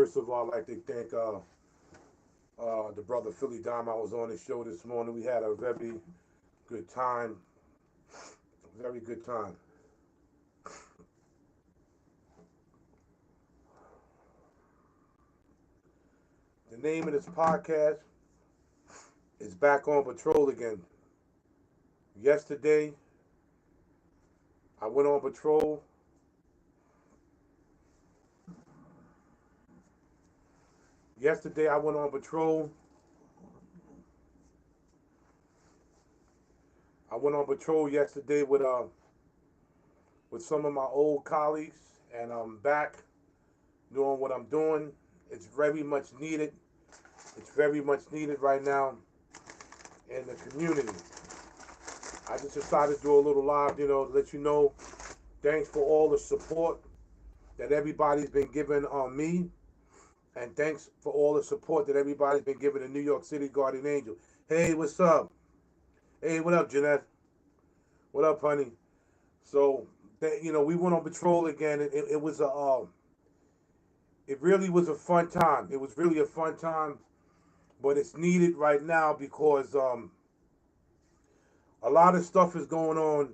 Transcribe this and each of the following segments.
First of all, I'd like to thank the brother Philly Dom. I was on his show this morning. We had a very good time. Very good time. The name of this podcast is Back on Patrol Again. Yesterday, I went on patrol. Yesterday, I went on patrol. I went on patrol yesterday with some of my old colleagues, and I'm back doing what I'm doing. It's very much needed. It's very much needed right now in the community. I just decided to do a little live, to let you know. Thanks for all the support that everybody's been giving on me, and thanks for all the support that everybody's been giving the New York City Guardian Angel. Hey, what's up? Hey, what up, Jeanette? What up, honey? So, we went on patrol again, and it was it really was a fun time. It was really a fun time, but it's needed right now because a lot of stuff is going on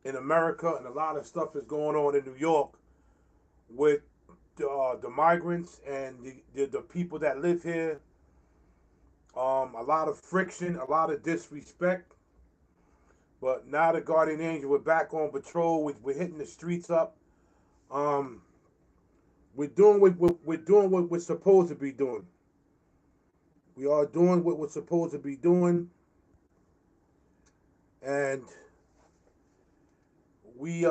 in America, and a lot of stuff is going on in New York with the migrants and the people that live here. A lot of friction, a lot of disrespect. But now the Guardian Angel, we're back on patrol. We're hitting the streets up. Um, we're doing what we're supposed to be doing. We are doing what we're supposed to be doing, and we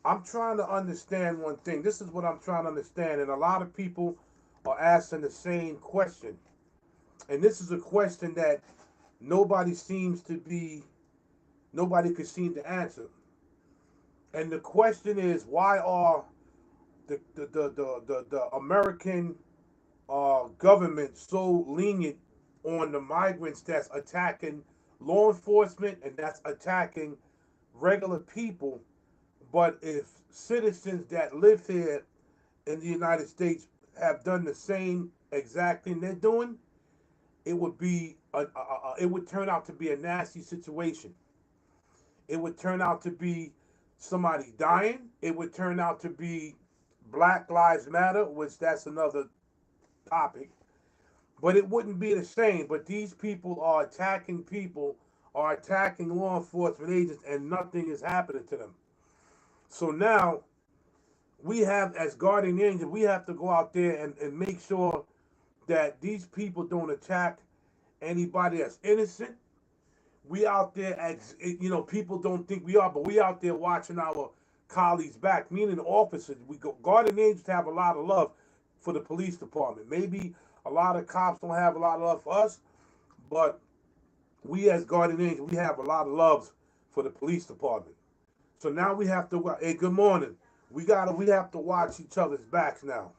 I'm trying to understand one thing. This is what I'm trying to understand, and a lot of people are asking the same question. And this is a question that nobody seems to be, nobody could seem to answer. And the question is, why are the American government so lenient on the migrants that's attacking law enforcement and that's attacking regular people? But if citizens that live here in the United States have done the same exact thing they're doing, it would be it would turn out to be a nasty situation. It would turn out to be somebody dying. It would turn out to be Black Lives Matter, which that's another topic. But it wouldn't be the same. But these people are attacking people, are attacking law enforcement agents, and nothing is happening to them. So now we have, as Guardian Angel, we have to go out there and make sure that these people don't attack anybody that's innocent. We out there, as people don't think we are, but we out there watching our colleagues back, meaning officers. We go, Guardian Angels have a lot of love for the police department. Maybe a lot of cops don't have a lot of love for us, but we as Guardian Angels, we have a lot of love for the police department. So now we have to. Hey, good morning. We have to watch each other's backs now.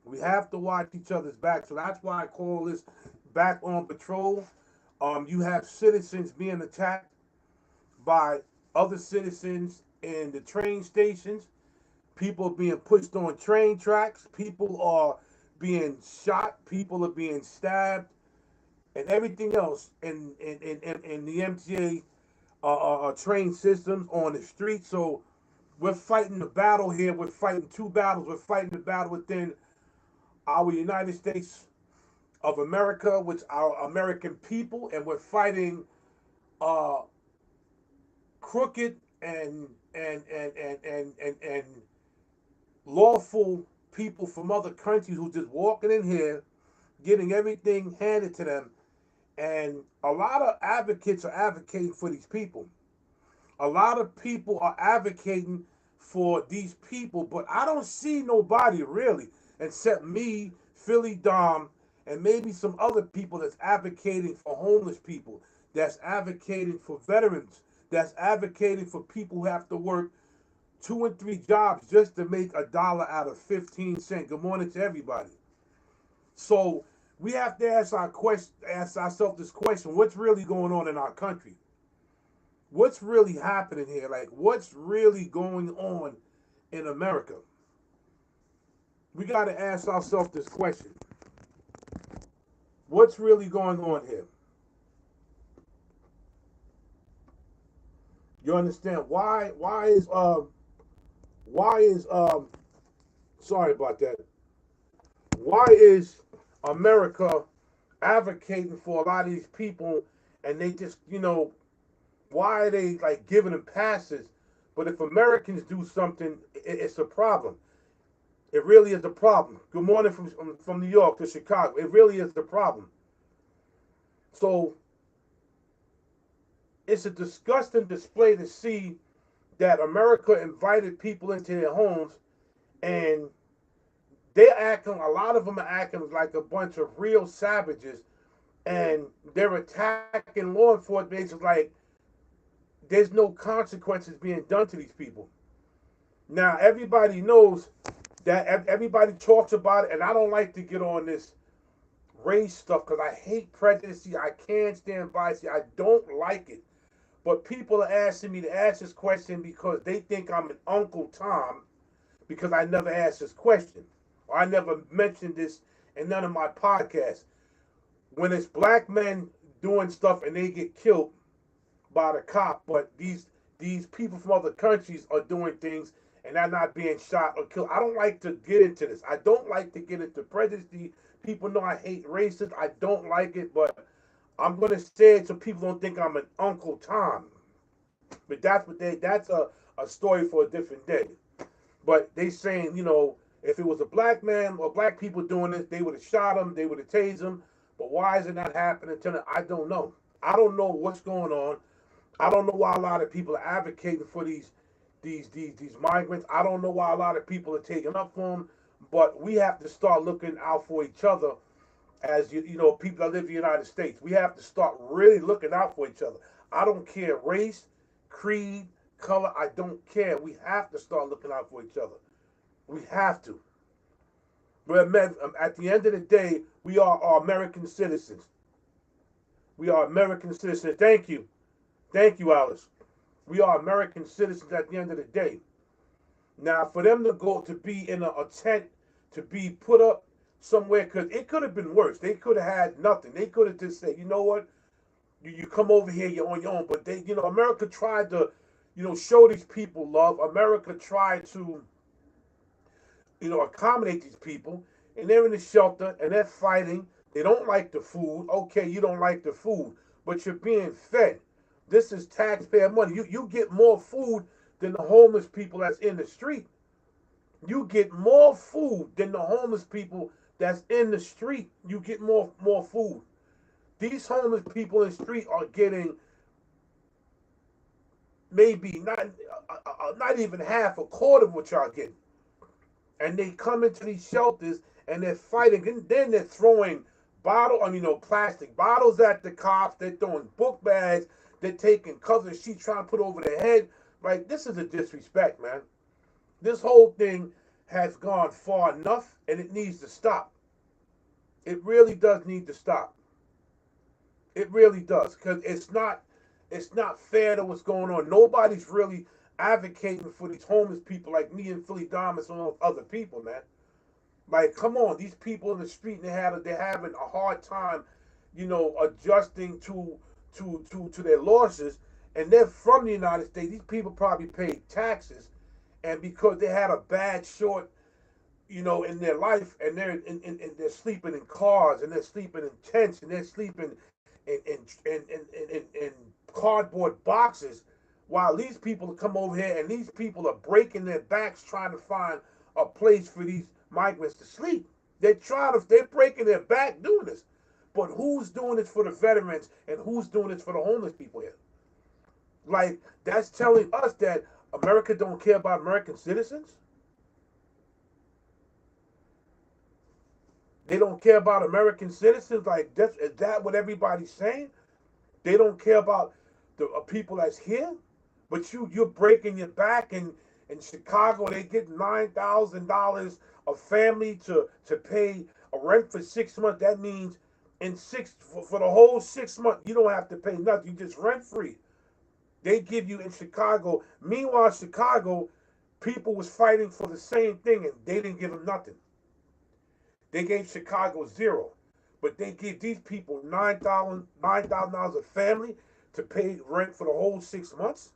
We have to watch each other's backs. So that's why I call this Back on Patrol. You have citizens being attacked by other citizens in the train stations. People are being pushed on train tracks. People are being shot. People are being stabbed, and everything else in the MTA train systems on the street. So we're fighting the battle here. We're fighting two battles. We're fighting the battle within our United States of America, which our American people, and we're fighting uh, crooked and lawful people from other countries who just walking in here, getting everything handed to them. And a lot of advocates are advocating for these people. A lot of people are advocating for these people, but I don't see nobody really, except me, Philly Dom, and maybe some other people that's advocating for homeless people, that's advocating for veterans, that's advocating for people who have to work two and three jobs just to make a dollar out of 15 cents. Good morning to everybody. So we have to ask ourselves this question: what's really going on in our country? What's really happening here? Like, what's really going on in America? we got to ask ourselves this question. What's really going on here? You understand why is sorry about that. Why is America advocating for a lot of these people and they just, why are they like giving them passes? But if Americans do something, it's a problem. It really is a problem. Good morning from New York to Chicago. It really is a problem. So it's a disgusting display to see that America invited people into their homes and they're acting, a lot of them are acting like a bunch of real savages and they're attacking law enforcement. It's like there's no consequences being done to these people. Now, everybody knows that everybody talks about it, and I don't like to get on this race stuff because I hate prejudice. I can't stand bias. I don't like it. But people are asking me to ask this question because they think I'm an Uncle Tom because I never asked this question. Or I never mentioned this in none of my podcasts. When it's black men doing stuff and they get killed by the cop, but these people from other countries are doing things and they're not being shot or killed. I don't like to get into this. I don't like to get into prejudice. People know I hate racism. I don't like it, but I'm gonna say it so people don't think I'm an Uncle Tom. But that's a story for a different day. But they saying, if it was a black man or black people doing this, they would have shot him, they would have tased him. But why is it not happening tonight? I don't know. I don't know what's going on. I don't know why a lot of people are advocating for these migrants. I don't know why a lot of people are taking up for them. But we have to start looking out for each other as people that live in the United States. We have to start really looking out for each other. I don't care race, creed, color. I don't care. We have to start looking out for each other. We have to. But at the end of the day, we are American citizens. We are American citizens. Thank you. Thank you, Alice. We are American citizens at the end of the day. Now, for them to go to be in a tent, to be put up somewhere, because it could have been worse. They could have had nothing. They could have just said, you know what? You come over here, you're on your own. But America tried to, show these people love. America tried to, accommodate these people. And they're in the shelter and they're fighting. They don't like the food. Okay, you don't like the food, but you're being fed. This is taxpayer money. You get more food than the homeless people that's in the street. You get more food than the homeless people that's in the street. You get more food. These homeless people in the street are getting maybe not even half, a quarter of what y'all getting. And they come into these shelters and they're fighting. And then they're throwing plastic bottles at the cops. They're throwing book bags. They're taking covers of sheets trying to put over their head. Like, this is a disrespect, man. This whole thing has gone far enough and it needs to stop. It really does need to stop. It really does. Because it's not fair to what's going on. Nobody's really advocating for these homeless people like me and Philly Damas and all other people, man. Like, come on, these people in the street, they're having a hard time, adjusting to their losses, and they're from the United States. These people probably paid taxes, and because they had a bad short, in their life, and they're sleeping in cars, and they're sleeping in tents, and they're sleeping in cardboard boxes, while these people come over here, and these people are breaking their backs trying to find a place for these migrants to sleep. They're breaking their back doing this. But who's doing this for the veterans and who's doing this for the homeless people here? Like, that's telling us that America don't care about American citizens. They don't care about American citizens. Like, is that what everybody's saying? They don't care about the people that's here. But you're breaking your back in Chicago. They get $9,000 a family to pay a rent for 6 months. That means for the whole 6 months, you don't have to pay nothing. You just rent free. They give you in Chicago. Meanwhile, Chicago, people was fighting for the same thing and they didn't give them nothing. They gave Chicago zero, but they give these people $9,000 a family to pay rent for the whole 6 months.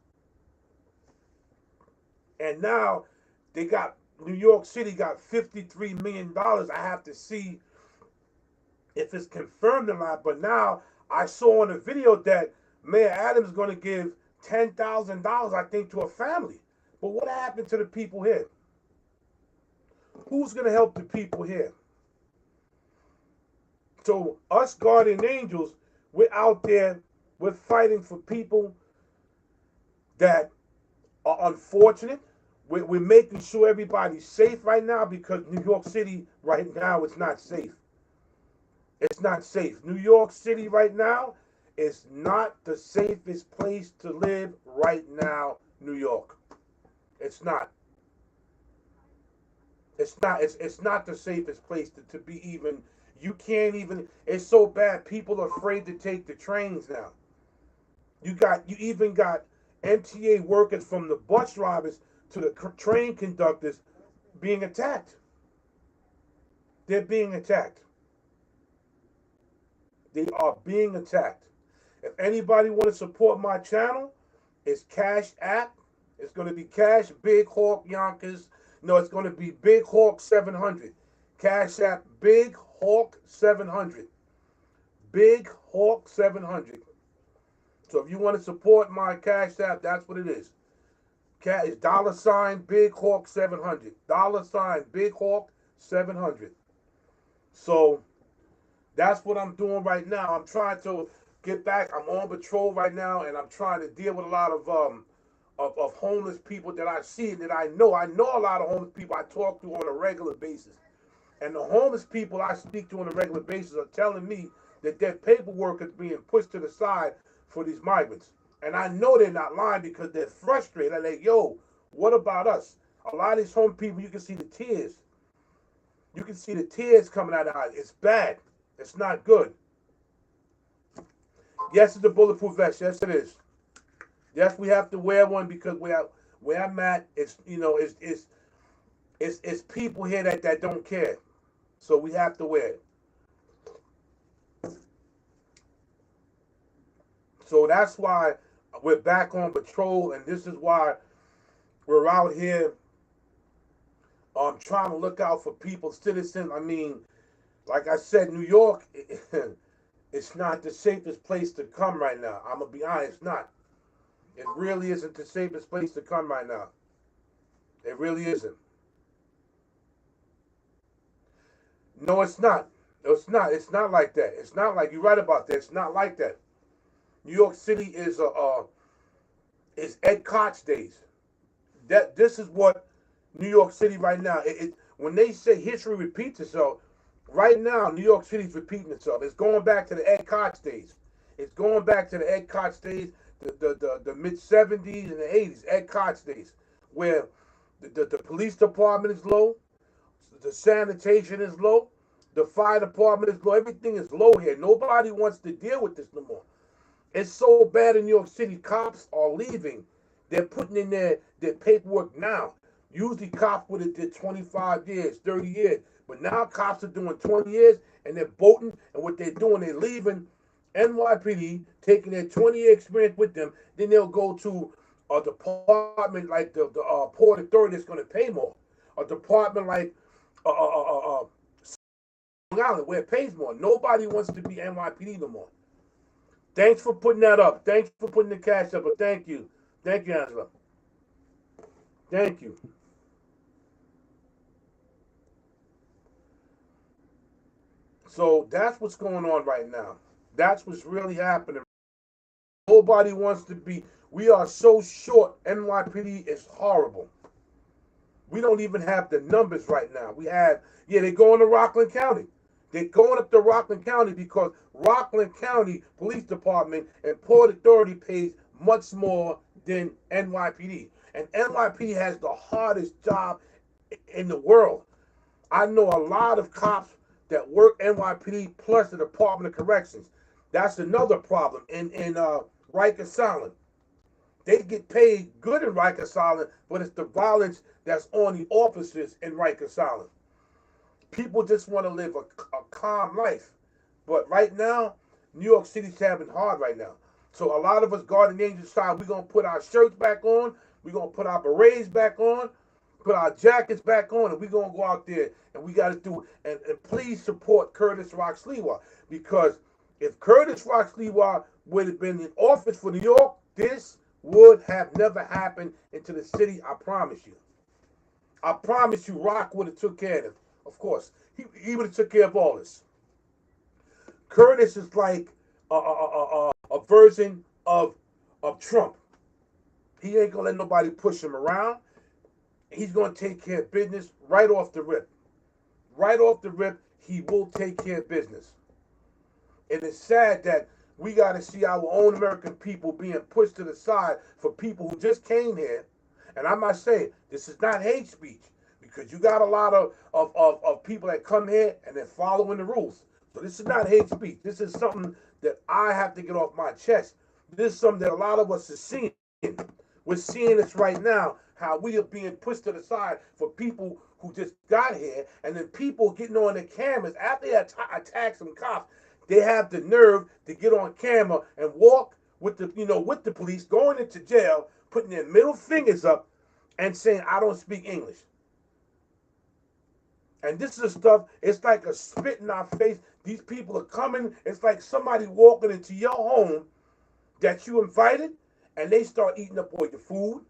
And now they got New York City got $53 million. I have to see if it's confirmed or not. But now I saw on the video that Mayor Adams is going to give $10,000, I think, to a family. But what happened to the people here? Who's going to help the people here? So us guardian angels, we're out there, we're fighting for people that are unfortunate. We're making sure everybody's safe right now, because New York City right now is not safe. It's not safe. New York City right now is not the safest place to live right now, New York. It's not. It's not the safest place to be even. You can't even. It's so bad. People are afraid to take the trains now. You even got MTA workers, from the bus drivers to the train conductors, being attacked. They're being attacked. They are being attacked. If anybody want to support my channel, it's Cash App. It's going to be Cash Big Hawk Yonkers. No, it's going to be Big Hawk 700. Cash App Big Hawk 700. Big Hawk 700. So if you want to support my Cash App, that's what it is. It's $ Big Hawk 700. $ Big Hawk 700. So that's what I'm doing right now. I'm trying to get back. I'm on patrol right now, and I'm trying to deal with a lot of homeless people that I see, that I know. I know a lot of homeless people I talk to on a regular basis. And the homeless people I speak to on a regular basis are telling me that their paperwork is being pushed to the side for these migrants. And I know they're not lying, because they're frustrated. They're like, yo, what about us? A lot of these homeless people, you can see the tears. You can see the tears coming out of their eyes. It's bad. It's not good. Yes, it's a bulletproof vest. Yes, it is. Yes, we have to wear one, because where I'm at, it's it's people here that don't care. So we have to wear it. So that's why we're back on patrol, and this is why we're out here trying to look out for people, citizens. I mean, like I said, New York, it's not the safest place to come right now. I'm going to be honest, it's not. It really isn't the safest place to come right now. It really isn't. No, it's not. It's not. It's not like that. It's not like, you're right about that. It's not like that. New York City is Ed Koch days. This is what New York City right now. When they say history repeats itself, right now New York City's repeating itself. It's going back to the Ed Koch days. It's going back to the Ed Koch days, the mid '70s and the '80s, Ed Koch days, where the police department is low, the sanitation is low, the fire department is low. Everything is low here. Nobody wants to deal with this no more. It's so bad in New York City, cops are leaving. They're putting in their paperwork now. Usually cops would have did 25 years, 30 years. But now cops are doing 20 years, and they're voting. And what they're doing, they're leaving NYPD, taking their 20-year experience with them. Then they'll go to a department like the Port Authority that's going to pay more. A department like Long Island, where it pays more. Nobody wants to be NYPD no more. Thanks for putting that up. Thanks for putting the cash up. But thank you. Thank you, Angela. Thank you. So that's what's going on right now. That's what's really happening. Nobody wants to be. We are so short. NYPD is horrible. We don't even have the numbers right now. They're going to Rockland County. They're going up to Rockland County because Rockland County Police Department and Port Authority pays much more than NYPD. And NYPD has the hardest job in the world. I know a lot of cops that work NYPD plus the Department of Corrections. That's another problem in Rikers Island. They get paid good in Rikers Island, but it's the violence that's on the officers in Rikers Island. People just want to live a calm life. But right now, New York City's having hard right now. So a lot of us Guardian Angels side, we're going to put our shirts back on. We're going to put our berets back on. Put our jackets back on, and we're going to go out there, and we got to do it. And please support Curtis Rock Sliwa, because if Curtis Rock Sliwa would have been in office for New York, this would have never happened into the city. I promise you. I promise you, Rock would have took care of it. Of course, he would have took care of all this. Curtis is like a version of Trump. He ain't gonna let nobody push him around. He's gonna take care of business right off the rip. Right off the rip, he will take care of business. And it's sad that we got to see our own American people being pushed to the side for people who just came here. And I'm not saying this is not hate speech, because you got a lot of people that come here and they're following the rules. So this is not hate speech. This is something that I have to get off my chest. This is something that a lot of us are seeing. We're seeing this right now, how we are being pushed to the side for people who just got here, and then people getting on the cameras after they attack some cops. They have the nerve to get on camera and walk with the police, going into jail, putting their middle fingers up and saying, I don't speak English. And this is the stuff, it's like a spit in our face. These people are coming. It's like somebody walking into your home that you invited, and they start eating up all your food.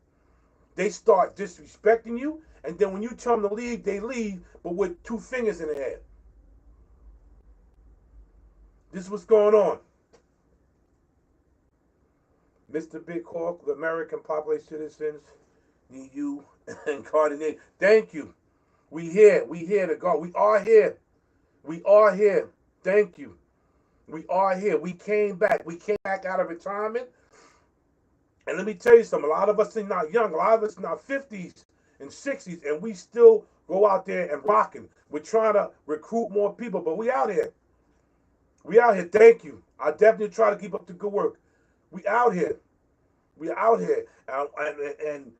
They start disrespecting you. And then when you tell them to leave, they leave, but with two fingers in their head. This is what's going on. Mr. Big Hawk, the American population citizens need you and Cardi. Thank you. We here to go. We are here. We are here. Thank you. We are here. We came back. We came back out of retirement. And let me tell you something. A lot of us are not young. A lot of us in our 50s and 60s, and we still go out there and rocking. We're trying to recruit more people, but we out here. We out here. Thank you. I definitely try to keep up the good work. We out here. We out here. And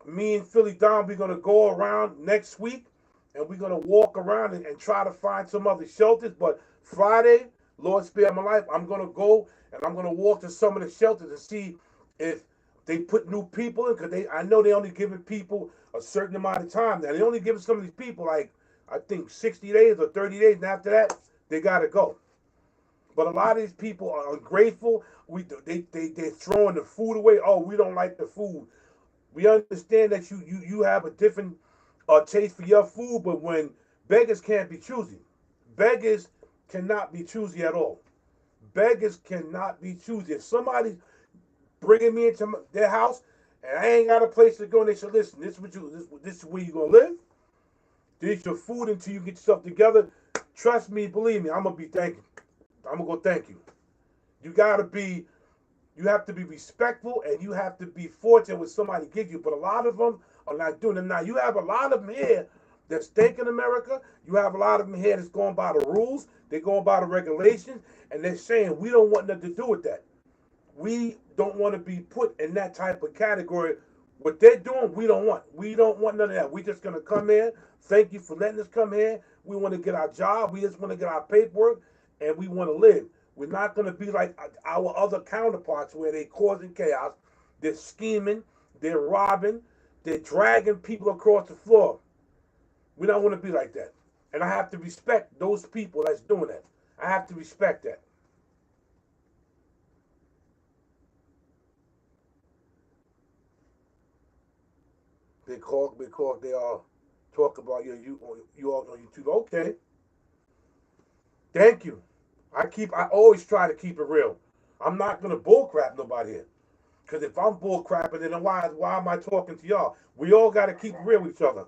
me and Philly Don, we're going to go around next week, and we're going to walk around and try to find some other shelters. But Friday, Lord spare my life, I'm going to go and I'm going to walk to some of the shelters and see if they put new people in, because I know they only giving people a certain amount of time. Now, they only giving some of these people, like, I think 60 days or 30 days, and after that, they got to go. But a lot of these people are ungrateful. They're throwing the food away. Oh, we don't like the food. We understand that you have a different taste for your food, but when beggars can't be choosy, beggars cannot be choosy at all. Beggars cannot be choosy. If somebody's bringing me into their house and I ain't got a place to go, and they say, listen, this is where you're going to live. This is your food until you get yourself together. Trust me, believe me, I'm going to be thanking. I'm going to go thank you. You have to be respectful, and you have to be fortunate when somebody gives you. But a lot of them are not doing it. Now, you have a lot of them here that's thanking America. You have a lot of them here that's going by the rules. They're going by the regulations, and they're saying we don't want nothing to do with that. We don't want to be put in that type of category. What they're doing, we don't want. We don't want none of that. We're just going to come here. Thank you for letting us come here. We want to get our job. We just want to get our paperwork, and we want to live. We're not going to be like our other counterparts where they're causing chaos. They're scheming. They're robbing. They're dragging people across the floor. We don't want to be like that. And I have to respect those people that's doing that. I have to respect that. Big Hawk, they all talk about you all on YouTube. Okay. Thank you. I always try to keep it real. I'm not gonna bullcrap nobody here. Cause if I'm bullcrapping, then why am I talking to y'all? We all gotta keep it real with each other.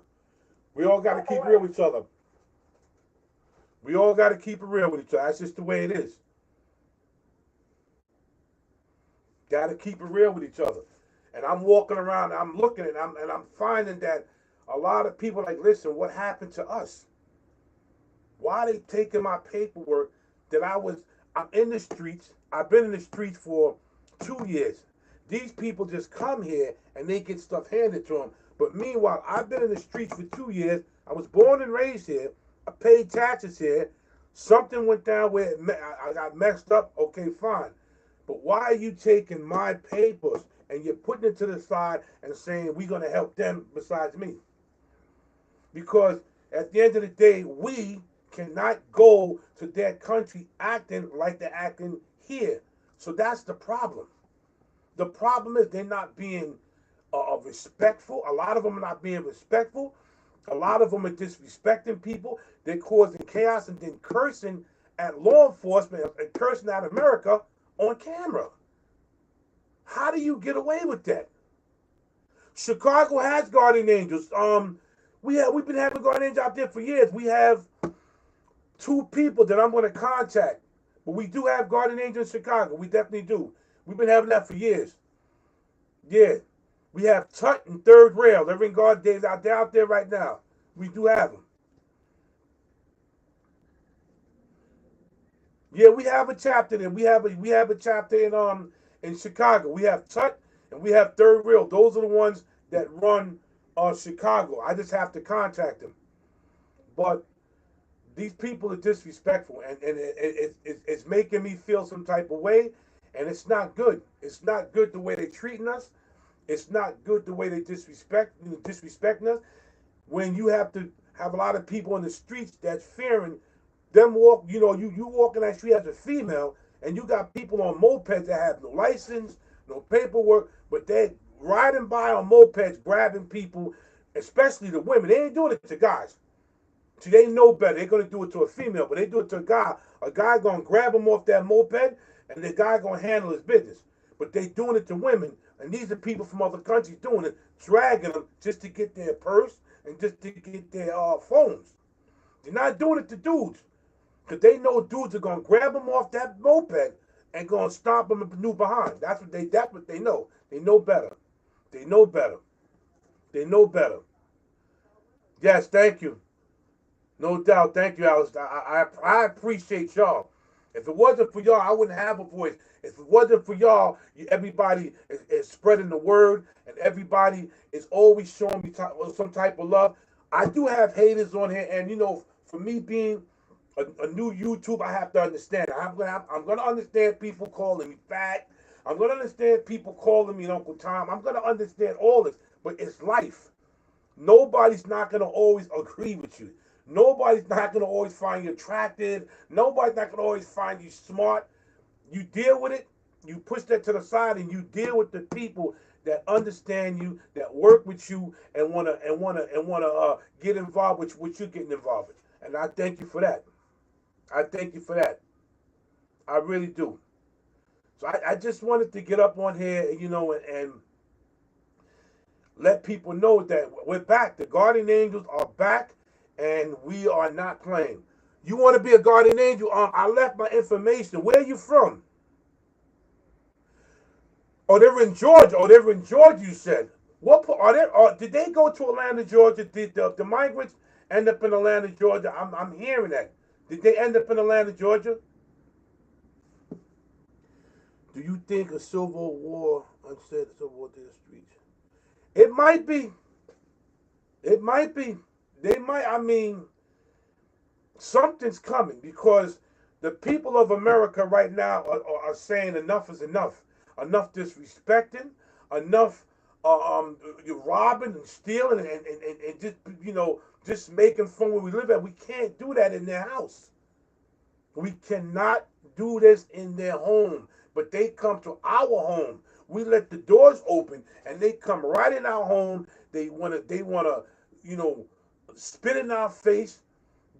We all gotta keep it real with each other. We all gotta keep it real with each other. That's just the way it is. Gotta keep it real with each other. And I'm walking around, I'm looking and I'm finding that a lot of people are like, listen, what happened to us? Why are they taking my paperwork that I'm in the streets. I've been in the streets for 2 years. These people just come here and they get stuff handed to them. But meanwhile, I've been in the streets for 2 years. I was born and raised here. paid taxes here. Something went down where I got messed up. Okay, fine. But why are you taking my papers and you're putting it to the side and saying we're going to help them besides me? Because at the end of the day, we cannot go to their country acting like they're acting here. So that's the problem. The problem is they're not being respectful. A lot of them are not being respectful. A lot of them are disrespecting people. They're causing chaos and then cursing at law enforcement and cursing at America on camera. How do you get away with that? Chicago has guardian angels. We've been having guardian angels out there for years. We have 2 people that I'm going to contact, but we do have guardian angels in Chicago. We definitely do. We've been having that for years. Yeah, we have Tut and Third Rail. They're in guard days out there right now. We do have them. Yeah, we have a chapter there. We have a chapter in Chicago. We have Tut and we have Third Rail. Those are the ones that run Chicago. I just have to contact them. But these people are disrespectful, and it's making me feel some type of way, and it's not good. It's not good the way they're treating us. It's not good the way they disrespecting us. When you have to have a lot of people in the streets that's fearing them walk, you walk in that street as a female, and you got people on mopeds that have no license, no paperwork, but they riding by on mopeds, grabbing people, especially the women. They ain't doing it to guys. See, they know better. They're gonna do it to a female, but they do it to a guy. A guy gonna grab him off that moped, and the guy gonna handle his business. But they doing it to women, and these are people from other countries doing it, dragging them just to get their purse and just to get their phones. They're not doing it to dudes, because they know dudes are gonna grab them off that moped and gonna stomp them and new behind. That's what they know. They know better. They know better. They know better. Yes, thank you. No doubt. Thank you, Alice. I appreciate y'all. If it wasn't for y'all, I wouldn't have a voice. If it wasn't for y'all, everybody is spreading the word, and everybody is always showing me some type of love. I do have haters on here, and for me being a new YouTube, I have to understand. I'm gonna understand people calling me fat. I'm gonna understand people calling me Uncle Tom. I'm gonna understand all this, but it's life. Nobody's not going to always agree with you. Nobody's not going to always find you attractive. Nobody's not going to always find you smart. You deal with it. You push that to the side, and you deal with the people that understand you, that work with you, and wanna get involved with what you're getting involved with. And I thank you for that. I thank you for that. I really do. So I just wanted to get up on here, and let people know that we're back. The guardian angels are back, and we are not playing. You want to be a guardian angel? I left my information. Where are you from? Oh, they're in Georgia. Oh, they're in Georgia. You said. What are they? Did they go to Atlanta, Georgia? Did the migrants end up in Atlanta, Georgia? I'm hearing that. Did they end up in Atlanta, Georgia? Do you think a civil war, unsaid civil war to the streets? It might be. It might be. They might. I mean, something's coming because the people of America right now are saying enough is enough. Enough disrespecting. Enough robbing and stealing and just just making fun where we live at. We can't do that in their house. We cannot do this in their home. But they come to our home. We let the doors open and they come right in our home. They wanna spit in our face.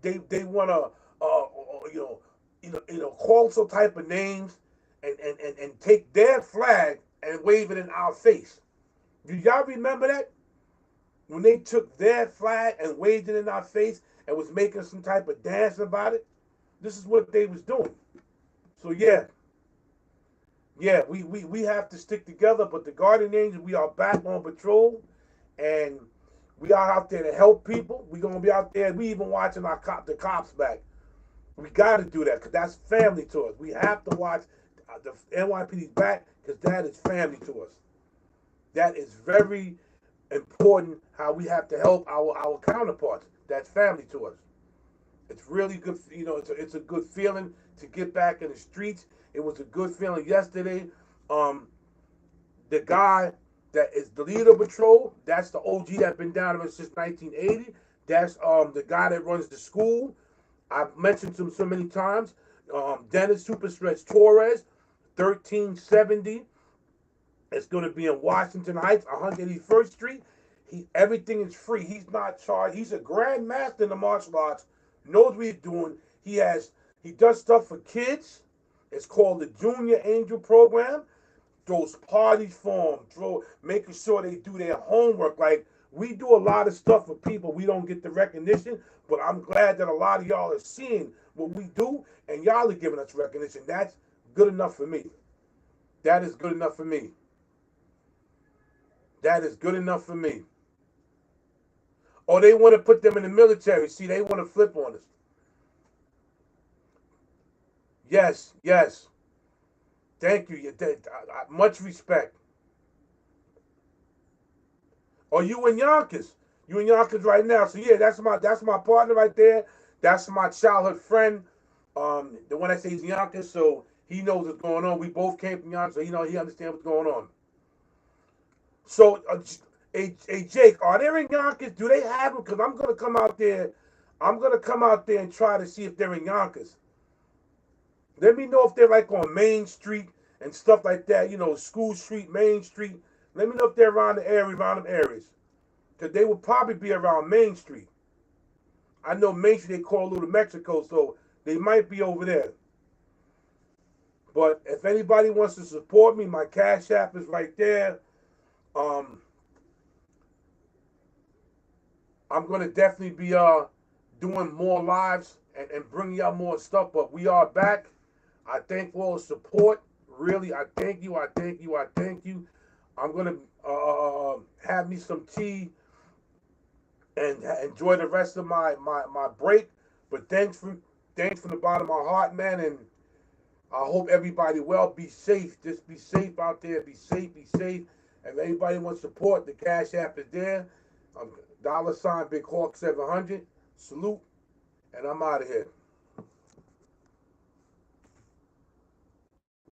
They wanna call some type of names and take their flag and wave it in our face. Do y'all remember that? When they took their flag and waved it in our face and was making some type of dance about it? This is what they was doing. So yeah, we have to stick together. But the Guardian Angels, we are back on patrol, and we are out there to help people. We're gonna be out there. We even watching the cops back. We got to do that because that's family to us. We have to watch the NYPD's back because that is family to us. That is very important. How we have to help our counterparts. That's family to us. It's really good. You know, it's a good feeling to get back in the streets. It was a good feeling yesterday. Um, the guy that is the leader of patrol, that's the OG that's been down there since 1980. That's the guy that runs the school. I've mentioned him so many times. Dennis Super Stretch Torres, 1370. It's going to be in Washington Heights, 181st Street. Everything is free. He's not charged. He's a grandmaster in the martial arts. Knows what he's doing. He does stuff for kids. It's called the Junior Angel Program. Throws parties for them. Making sure they do their homework. Like, we do a lot of stuff for people. We don't get the recognition, but I'm glad that a lot of y'all are seeing what we do, and y'all are giving us recognition. That's good enough for me. That is good enough for me. That is good enough for me. Or they want to put them in the military. See, they want to flip on us. Yes, yes. Thank you. Much respect. Or you in Yonkers. You in Yonkers right now. So yeah, that's my partner right there. That's my childhood friend. The one that says Yonkers, so he knows what's going on. We both came from Yonkers, so he understands what's going on. So, hey Jake, are they in Yonkers? Do they have them? Because I'm gonna come out there. I'm gonna come out there and try to see if they're in Yonkers. Let me know if they're like on Main Street and stuff like that. You know, School Street, Main Street. Let me know if they're around the area, around them areas. Because they would probably be around Main Street. I know Main Street they call Little Mexico, so they might be over there. But if anybody wants to support me, my Cash App is right there. Um, I'm gonna definitely be doing more lives and bringing y'all more stuff. But we are back. I thank for all the support. Really, I thank you. I thank you. I thank you. I'm gonna have me some tea and enjoy the rest of my break. But thanks from the bottom of my heart, man. And I hope everybody well. Be safe. Just be safe out there. Be safe. Be safe. If anybody wants support, the Cash App is there. $sign Big Hawk 700. Salute, and I'm out of here.